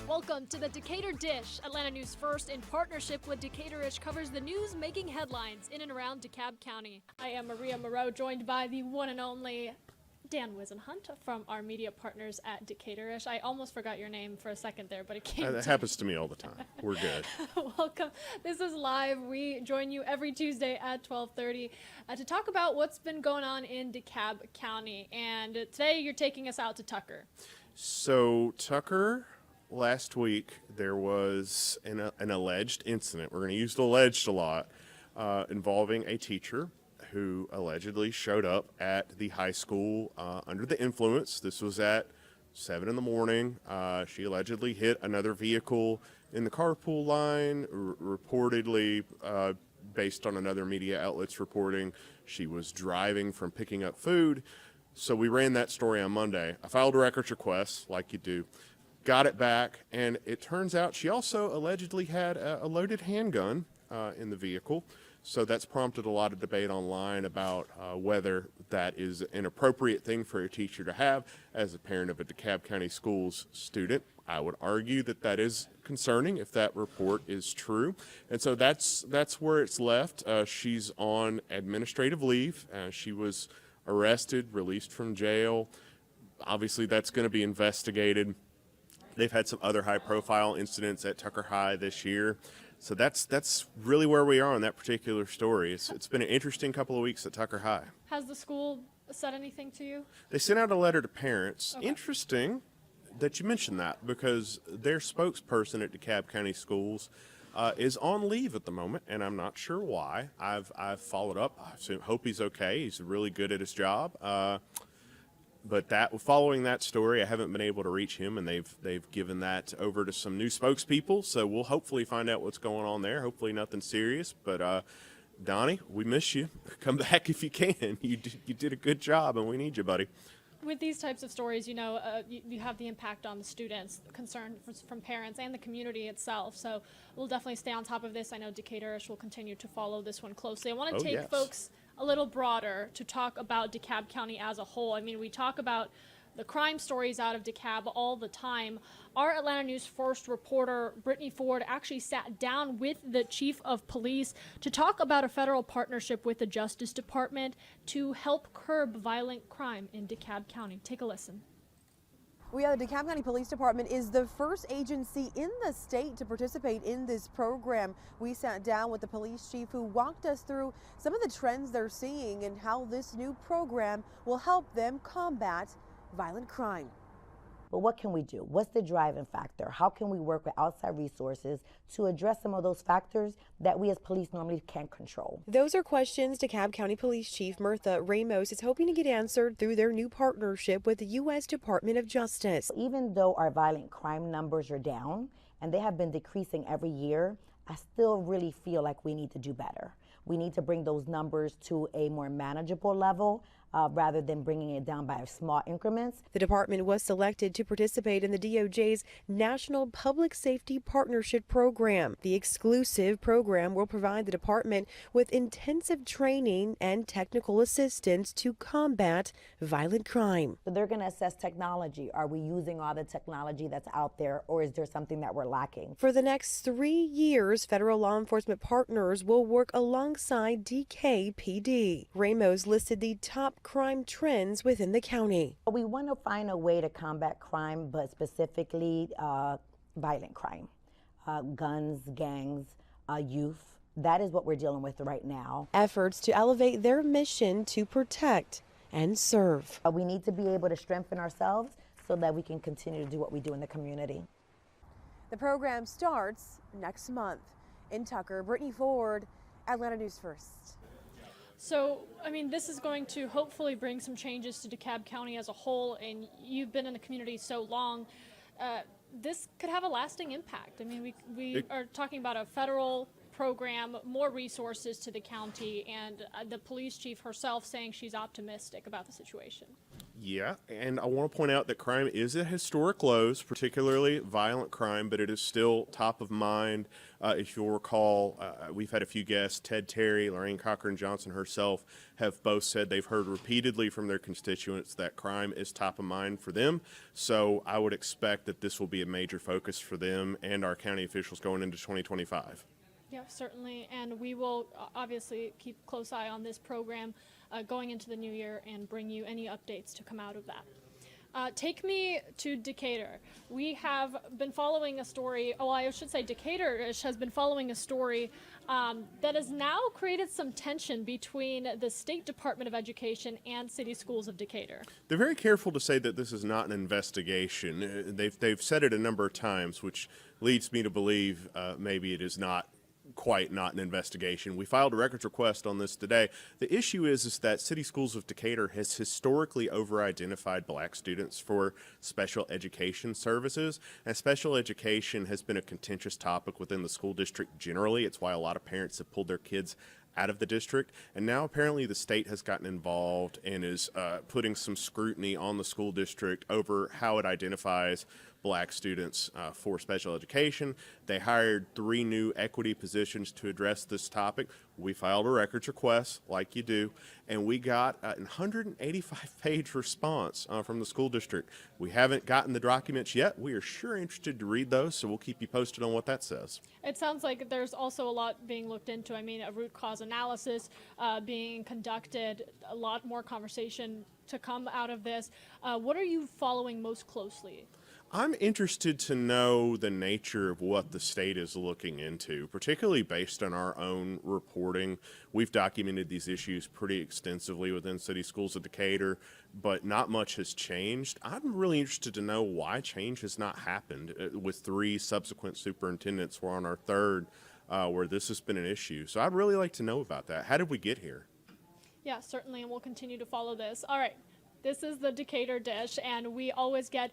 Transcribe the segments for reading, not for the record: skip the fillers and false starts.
Welcome to the Decatur Dish. Atlanta News First, in partnership with Decatur Dish, covers the news making headlines in and around DeKalb County. I am Maria Moreau, joined by the one and only Dan Wisenhunt from our media partners at Decatur Dish. I almost forgot your name for a second there, but it came That happens to me all the time. We're good. Welcome. This is live. We join you every Tuesday at 12:30 to talk about what's been going on in DeKalb County. And today you're taking us out to Tucker. So Tucker, last week there was an alleged incident. We're going to use the alleged a lot, involving a teacher who allegedly showed up at the high school under the influence. This was at 7 in the morning. She allegedly hit another vehicle in the carpool line. Reportedly, based on another media outlet's reporting, she was driving from picking up food. So we ran that story on Monday. I filed a records request, like you do, got it back, and it turns out she also allegedly had a loaded handgun in the vehicle. So that's prompted a lot of debate online about whether that is an appropriate thing for a teacher to have as a parent of a DeKalb County Schools student. I would argue that that is concerning if that report is true. And so that's where it's left. She's on administrative leave. She was arrested, released from jail. Obviously, that's going to be investigated. They've had some other high-profile incidents at Tucker High this year. So that's really where we are on that particular story. It's been an interesting couple of weeks at Tucker High. Has the school said anything to you? They sent out a letter to parents. Okay. Interesting that you mentioned that, because their spokesperson at DeKalb County Schools is on leave at the moment, and I'm not sure why. I've followed up. I hope he's okay. He's really good at his job. But following that story, I haven't been able to reach him, and they've given that over to some new spokespeople. So we'll hopefully find out what's going on there. Hopefully nothing serious. But Donnie, we miss you. Come back if you can. You did a good job, and we need you, buddy. With these types of stories, you have the impact on the students, concern from parents and the community itself. So we'll definitely stay on top of this. I know Decatur will continue to follow this one closely. I want to take folks a little broader to talk about DeKalb County as a whole. I mean, we talk about the crime stories out of DeKalb all the time. Our Atlanta News First reporter, Brittany Ford, actually sat down with the chief of police to talk about a federal partnership with the Justice Department to help curb violent crime in DeKalb County. Take a listen. The DeKalb County Police Department is the first agency in the state to participate in this program. We sat down with the police chief, who walked us through some of the trends they're seeing and how this new program will help them combat violent crime. But what can we do? What's the driving factor? How can we work with outside resources to address some of those factors that we as police normally can't control? Those are questions DeKalb County Police Chief Mirtha Ramos is hoping to get answered through their new partnership with the U.S. Department of Justice. Even though our violent crime numbers are down, and they have been decreasing every year, I still really feel like we need to do better. We need to bring those numbers to a more manageable level, rather than bringing it down by small increments. The department was selected to participate in the DOJ's National Public Safety Partnership Program. The exclusive program will provide the department with intensive training and technical assistance to combat violent crime. So they're going to assess technology. Are we using all the technology that's out there, or is there something that we're lacking? For the next 3 years, federal law enforcement partners will work alongside DKPD. Ramos listed the top crime trends within the county. We want to find a way to combat crime, but specifically violent crime, guns, gangs, youth. That is what we're dealing with right now. Efforts to elevate their mission to protect and serve. We need to be able to strengthen ourselves so that we can continue to do what we do in the community. The program starts next month. In Tucker, Brittany Ford, Atlanta News First. So, I mean, this is going to hopefully bring some changes to DeKalb County as a whole, and you've been in the community so long. This could have a lasting impact. I mean, we are talking about a federal program, more resources to the county, and the police chief herself saying she's optimistic about the situation. Yeah, and I want to point out that crime is at historic lows, particularly violent crime, but it is still top of mind. If you'll recall, we've had a few guests, Ted Terry, Lorraine Cochran-Johnson herself, have both said they've heard repeatedly from their constituents that crime is top of mind for them. So I would expect that this will be a major focus for them and our county officials going into 2025. Yeah, certainly, and we will obviously keep close eye on this program going into the new year and bring you any updates to come out of that. Take me to Decatur. We have been following a story, I should say Decatur Dish has been following a story that has now created some tension between the State Department of Education and City Schools of Decatur. They're very careful to say that this is not an investigation. They've said it a number of times, which leads me to believe maybe it is not an investigation. We filed a records request on this today. The issue is that City Schools of Decatur has historically over-identified black students for special education services, and special education has been a contentious topic within the school district generally. It's why a lot of parents have pulled their kids out of the district, and now apparently the state has gotten involved and is putting some scrutiny on the school district over how it identifies black students for special education. They hired 3 new equity positions to address this topic. We filed a records request, like you do, and we got a 185-page response from the school district. We haven't gotten the documents yet. We are sure interested to read those, so we'll keep you posted on what that says. It sounds like there's also a lot being looked into. I mean, a root cause analysis being conducted, a lot more conversation to come out of this. What are you following most closely? I'm interested to know the nature of what the state is looking into, particularly based on our own reporting. We've documented these issues pretty extensively within City Schools of Decatur, but not much has changed. I'm really interested to know why change has not happened with 3 subsequent superintendents. We're on our 3rd where this has been an issue. So I'd really like to know about that. How did we get here? Yeah, certainly, and we'll continue to follow this. All right. This is the Decatur Dish, and we always get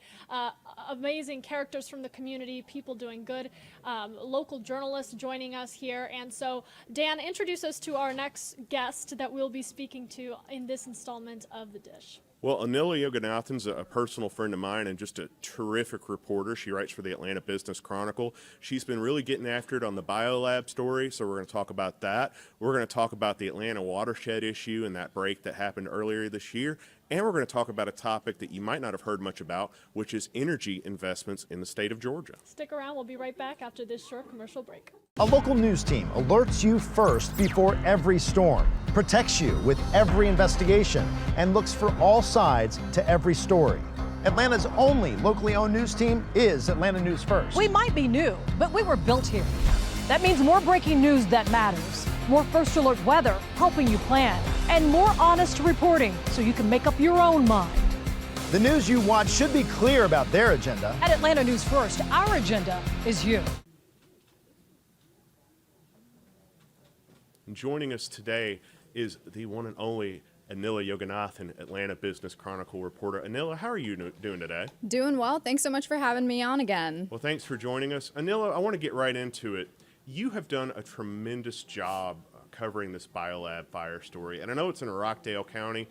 amazing characters from the community, people doing good, local journalists joining us here. And so, Dan, introduce us to our next guest that we'll be speaking to in this installment of the Dish. Well, Anila Yoganathan's a personal friend of mine and just a terrific reporter. She writes for the Atlanta Business Chronicle. She's been really getting after it on the BioLab story, so we're going to talk about that. We're going to talk about the Atlanta Watershed issue and that break that happened earlier this year. And we're going to talk about a topic that you might not have heard much about, which is energy investments in the state of Georgia. Stick around. We'll be right back after this short commercial break. A local news team alerts you first before every storm, protects you with every investigation, and looks for all sides to every story. Atlanta's only locally owned news team is Atlanta News First. We might be new, but we were built here. That means more breaking news that matters, more first alert weather helping you plan, and more honest reporting so you can make up your own mind. The news you watch should be clear about their agenda. At Atlanta News First, our agenda is you. Joining us today is the one and only Anila Yoganathan, Atlanta Business Chronicle reporter. Anila, how are you doing today? Doing well. Thanks so much for having me on again. Well, thanks for joining us. Anila, I want to get right into it. You have done a tremendous job covering this BioLab fire story, and I know it's in Rockdale County.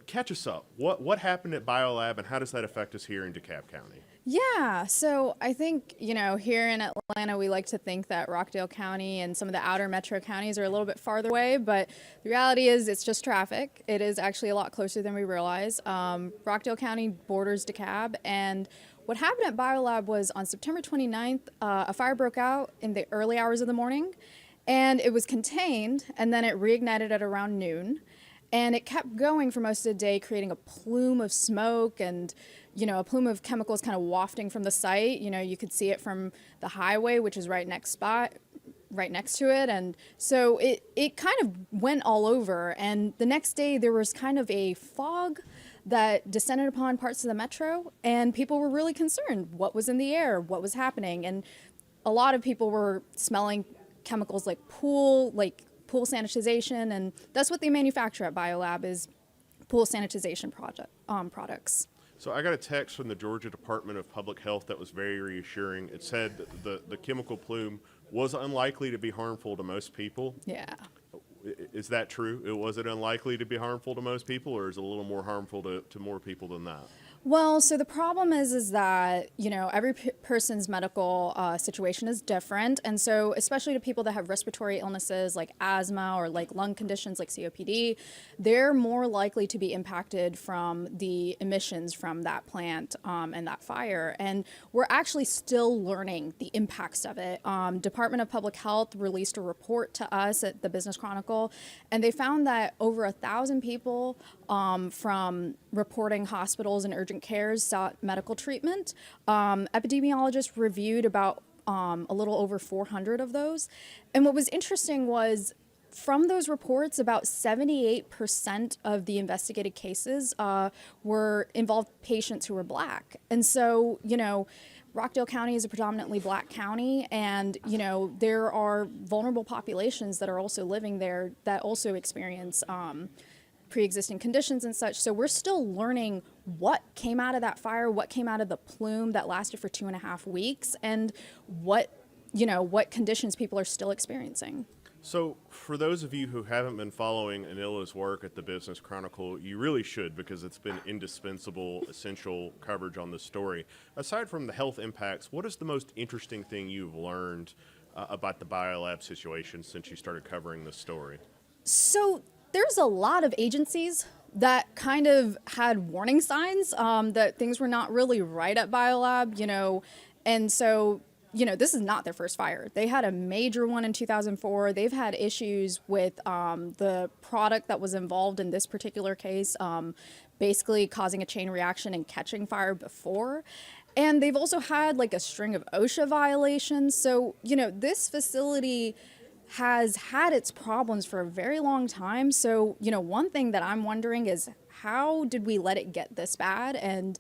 Catch us up. What happened at BioLab, and how does that affect us here in DeKalb County? Yeah, so I think, here in Atlanta, we like to think that Rockdale County and some of the outer metro counties are a little bit farther away, but the reality is it's just traffic. It is actually a lot closer than we realize. Rockdale County borders DeKalb, and what happened at BioLab was on September 29th, a fire broke out in the early hours of the morning, and it was contained, and then it reignited at around noon. And it kept going for most of the day, creating a plume of smoke and, a plume of chemicals kind of wafting from the site. You could see it from the highway, which is right next to it. And so it kind of went all over. And the next day there was kind of a fog that descended upon parts of the metro, and people were really concerned. What was in the air? What was happening? And a lot of people were smelling chemicals like pool sanitization, and that's what they manufacture at BioLab is pool sanitization products. So I got a text from the Georgia Department of Public Health that was very reassuring. It said that the chemical plume was unlikely to be harmful to most people. Yeah. Is that true? Was it unlikely to be harmful to most people, or is it a little more harmful to more people than that? Well, so the problem is that, every person's medical situation is different. And so especially to people that have respiratory illnesses like asthma or like lung conditions like COPD, they're more likely to be impacted from the emissions from that plant and that fire. And we're actually still learning the impacts of it. Department of Public Health released a report to us at the Business Chronicle, and they found that over 1,000 people from reporting hospitals and urgent cares sought medical treatment. Epidemiologists reviewed about a little over 400 of those. And what was interesting was from those reports, about 78% of the investigated cases were involved patients who were Black. And so, Rockdale County is a predominantly Black county, and there are vulnerable populations that are also living there that also experience pre-existing conditions and such. So we're still learning what came out of that fire, what came out of the plume that lasted for 2.5 weeks, and what conditions people are still experiencing. So for those of you who haven't been following Anila's work at the Business Chronicle, you really should, because it's been indispensable, essential coverage on this story. Aside from the health impacts, what is the most interesting thing you've learned about the BioLab situation since you started covering this story? So there's a lot of agencies that kind of had warning signs that things were not really right at BioLab, and so, this is not their first fire. They had a major one in 2004. They've had issues with the product that was involved in this particular case, basically causing a chain reaction and catching fire before. And they've also had like a string of OSHA violations. So, this facility has had its problems for a very long time. So, one thing that I'm wondering is, how did we let it get this bad? And,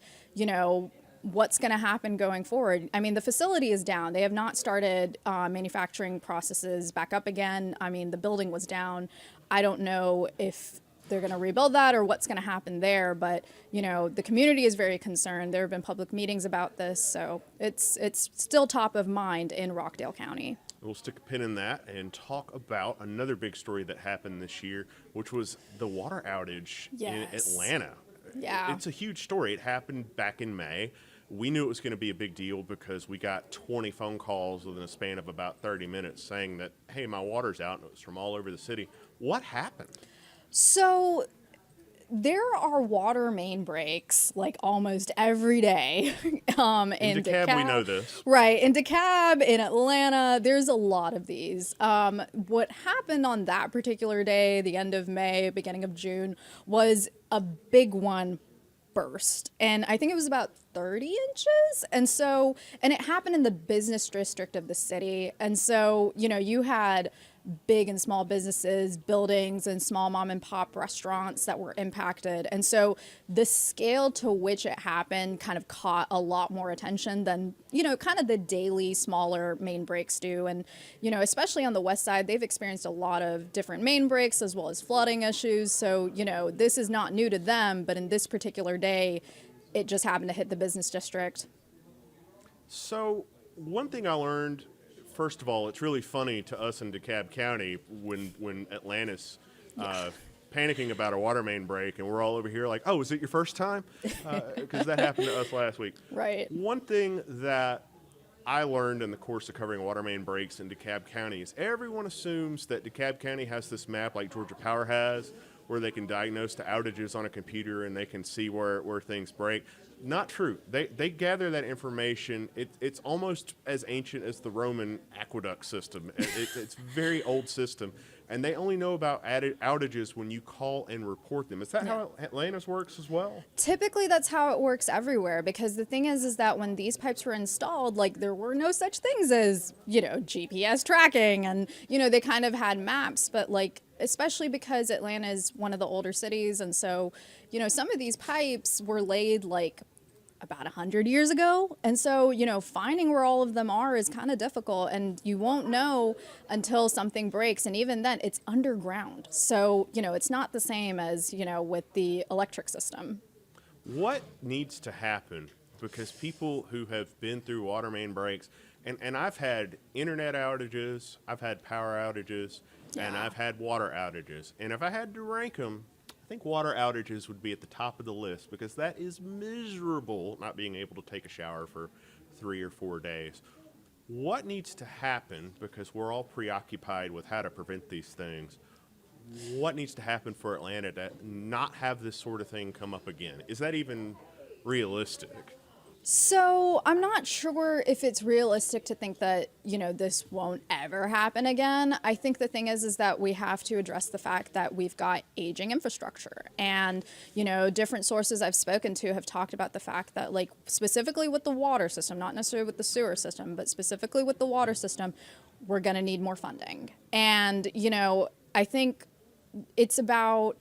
what's going to happen going forward? I mean, the facility is down. They have not started manufacturing processes back up again. I mean, the building was down. I don't know if they're going to rebuild that or what's going to happen there. But, the community is very concerned. There have been public meetings about this. So it's still top of mind in Rockdale County. We'll stick a pin in that and talk about another big story that happened this year, which was the water outage in Atlanta. Yeah. It's a huge story. It happened back in May. We knew it was going to be a big deal because we got 20 phone calls within a span of about 30 minutes saying that, hey, my water's out, and it was from all over the city. What happened? So there are water main breaks like almost every day. In DeKalb, we know this. Right. In DeKalb, in Atlanta, there's a lot of these. What happened on that particular day, the end of May, beginning of June, was a big one burst. And I think it was about 30 inches. And it happened in the business district of the city. And so, you had big and small businesses, buildings, and small mom and pop restaurants that were impacted. And so the scale to which it happened kind of caught a lot more attention than, kind of the daily smaller main breaks do. And, especially on the west side, they've experienced a lot of different main breaks as well as flooding issues. So, this is not new to them, but in this particular day, it just happened to hit the business district. So one thing I learned, first of all, it's really funny to us in DeKalb County when Atlanta's panicking about a water main break, and we're all over here like, oh, is it your first time? Because that happened to us last week. Right. One thing that I learned in the course of covering water main breaks in DeKalb County is everyone assumes that DeKalb County has this map like Georgia Power has, where they can diagnose the outages on a computer and they can see where things break. Not true. They gather that information. It's almost as ancient as the Roman aqueduct system. It's a very old system. And they only know about outages when you call and report them. Is that how Atlanta's works as well? Typically, that's how it works everywhere, because the thing is that when these pipes were installed, like, there were no such things as, GPS tracking, and, they kind of had maps, but, like, especially because Atlanta is one of the older cities, and so, some of these pipes were laid, like, about 100 years ago. And so, finding where all of them are is kind of difficult, and you won't know until something breaks. And even then, it's underground. So, it's not the same as, with the electric system. What needs to happen? Because people who have been through water main breaks, and I've had internet outages, I've had power outages, and I've had water outages. And if I had to rank them, I think water outages would be at the top of the list because that is miserable, not being able to take a shower for 3 or 4 days. What needs to happen, because we're all preoccupied with how to prevent these things, what needs to happen for Atlanta to not have this sort of thing come up again? Is that even realistic? So I'm not sure if it's realistic to think that, this won't ever happen again. I think the thing is that we have to address the fact that we've got aging infrastructure. And, different sources I've spoken to have talked about the fact that, like, specifically with the water system, not necessarily with the sewer system, but specifically with the water system, we're going to need more funding. And, I think it's about,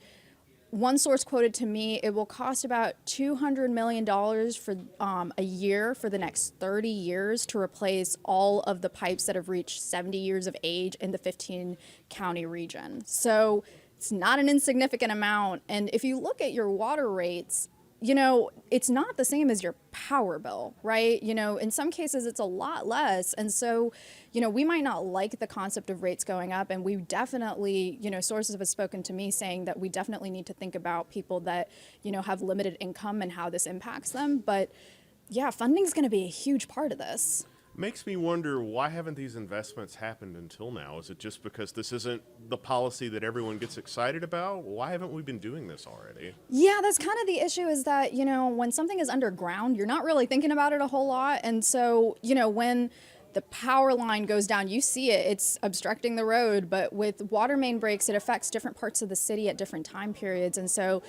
one source quoted to me, it will cost about $200 million for a year for the next 30 years to replace all of the pipes that have reached 70 years of age in the 15-county region. So it's not an insignificant amount. And if you look at your water rates, it's not the same as your power bill, right? In some cases it's a lot less. And so, we might not like the concept of rates going up, and we definitely, sources have spoken to me saying that we definitely need to think about people that, have limited income and how this impacts them. But yeah, funding is going to be a huge part of this. Makes me wonder, why haven't these investments happened until now? Is it just because this isn't the policy that everyone gets excited about? Why haven't we been doing this already? Yeah, that's kind of the issue, is that, when something is underground, you're not really thinking about it a whole lot. And so, when the power line goes down, you see it, it's obstructing the road. But with water main breaks, it affects different parts of the city at different time periods. And so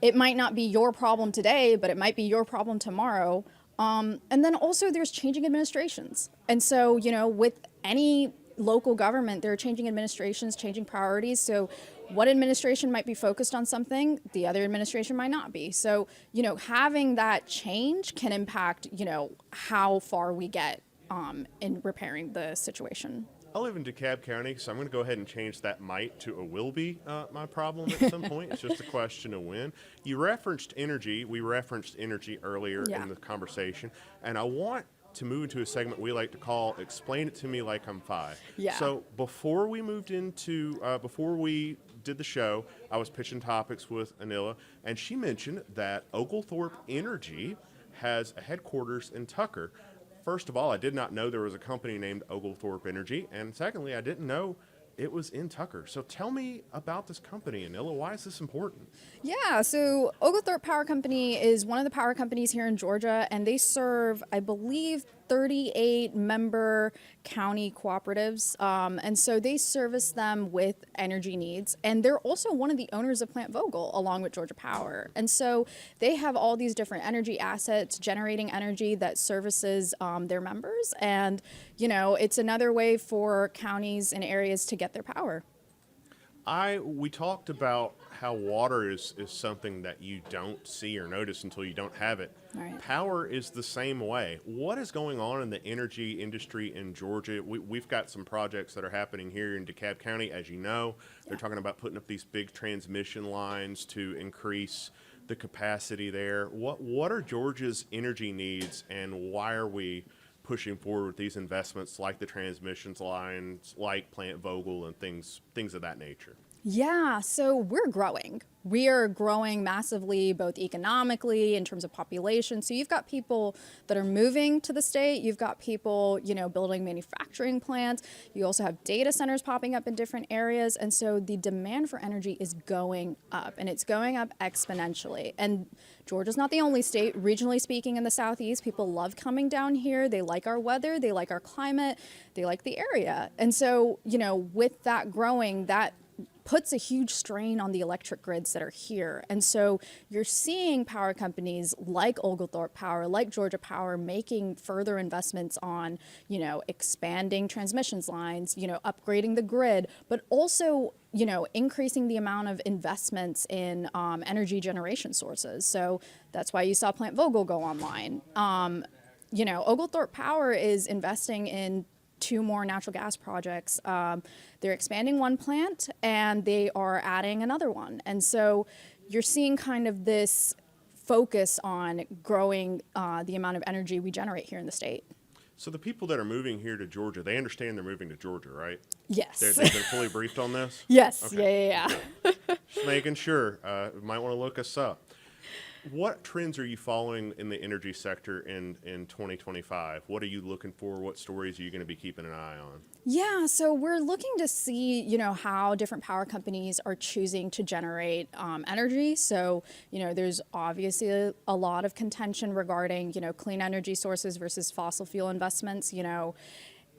it might not be your problem today, but it might be your problem tomorrow. And then also there's changing administrations. And so, with any local government, there are changing administrations, changing priorities. So one administration might be focused on something, the other administration might not be. So, having that change can impact, how far we get in repairing the situation. I live in DeKalb County, so I'm going to go ahead and change that might to a will be my problem at some point. It's just a question of when. You referenced energy. We referenced energy earlier in the conversation. And I want to move into a segment we like to call Explain It to Me Like I'm 5. Yeah. So before we moved into, before we did the show, I was pitching topics with Anila, and she mentioned that Oglethorpe Energy has a headquarters in Tucker. First of all, I did not know there was a company named Oglethorpe Energy, and secondly, I didn't know it was in Tucker. So tell me about this company, Anila. Why is this important? Yeah, so Oglethorpe Power Company is one of the power companies here in Georgia, and they serve, I believe, 38 member county cooperatives. And so they service them with energy needs. And they're also one of the owners of Plant Vogtle, along with Georgia Power. And so they have all these different energy assets, generating energy that services their members. And, it's another way for counties and areas to get their power. We talked about how water is something that you don't see or notice until you don't have it. Right. Power is the same way. What is going on in the energy industry in Georgia? We've got some projects that are happening here in DeKalb County, as you know. They're talking about putting up these big transmission lines to increase the capacity there. What are Georgia's energy needs, and why are we pushing forward with these investments like the transmissions lines, like Plant Vogtle and things of that nature? Yeah, so we're growing. We are growing massively, both economically, in terms of population. So you've got people that are moving to the state. You've got people, building manufacturing plants. You also have data centers popping up in different areas. And so the demand for energy is going up, and it's going up exponentially. And Georgia's not the only state. Regionally speaking, in the Southeast, people love coming down here. They like our weather. They like our climate. They like the area. And so, with that growing, that puts a huge strain on the electric grids that are here. And so you're seeing power companies like Oglethorpe Power, like Georgia Power, making further investments on, expanding transmissions lines, upgrading the grid, but also, increasing the amount of investments in energy generation sources. So that's why you saw Plant Vogtle go online. Oglethorpe Power is investing in 2 more natural gas projects. They're expanding one plant and they are adding another one. And so you're seeing kind of this focus on growing the amount of energy we generate here in the state. So the people that are moving here to Georgia, they understand they're moving to Georgia, right? Yes. They've been fully briefed on this? Yes. Okay. Yeah. Just making sure. You might want to look us up. What trends are you following in the energy sector in 2025? What are you looking for? What stories are you going to be keeping an eye on? Yeah, so we're looking to see, how different power companies are choosing to generate energy. So, there's obviously a lot of contention regarding, clean energy sources versus fossil fuel investments,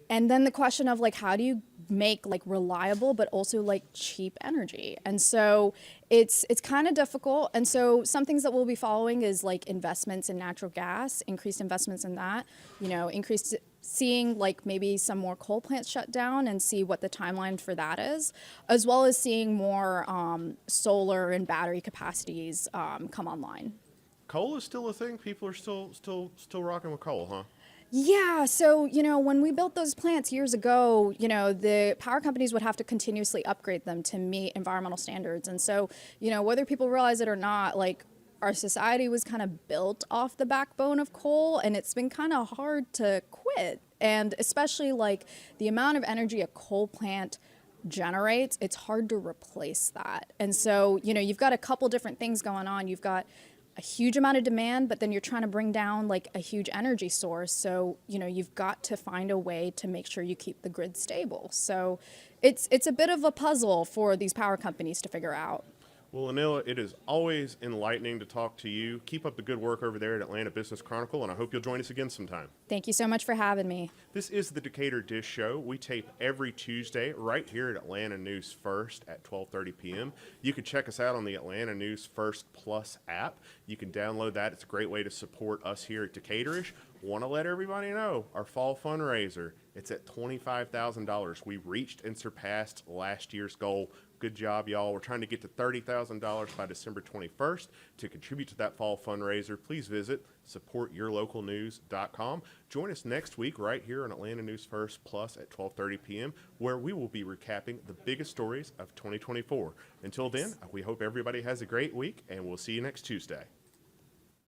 And then the question of how do you make reliable but also cheap energy? And so it's kind of difficult. And so some things that we'll be following is investments in natural gas, increased investments in that, increased seeing maybe some more coal plants shut down and see what the timeline for that is, as well as seeing more solar and battery capacities come online. Coal is still a thing. People are still rocking with coal, huh? Yeah, so, when we built those plants years ago, the power companies would have to continuously upgrade them to meet environmental standards. And so, whether people realize it or not, our society was kind of built off the backbone of coal, and it's been kind of hard to quit. And especially the amount of energy a coal plant generates, it's hard to replace that. And so, you've got a couple different things going on. You've got a huge amount of demand, but then you're trying to bring down a huge energy source. So, you've got to find a way to make sure you keep the grid stable. So it's a bit of a puzzle for these power companies to figure out. Well, Anila, it is always enlightening to talk to you. Keep up the good work over there at Atlanta Business Chronicle, and I hope you'll join us again sometime. Thank you so much for having me. This is the Decatur Dish Show. We tape every Tuesday right here at Atlanta News First at 12:30 p.m. You can check us out on the Atlanta News First Plus app. You can download that. It's a great way to support us here at Decatur-ish. Want to let everybody know our fall fundraiser, it's at $25,000. We reached and surpassed last year's goal. Good job, y'all. We're trying to get to $30,000 by December 21st. To contribute to that fall fundraiser, please visit supportyourlocalnews.com. Join us next week right here on Atlanta News First Plus at 12:30 p.m., where we will be recapping the biggest stories of 2024. Until then, we hope everybody has a great week, and we'll see you next Tuesday.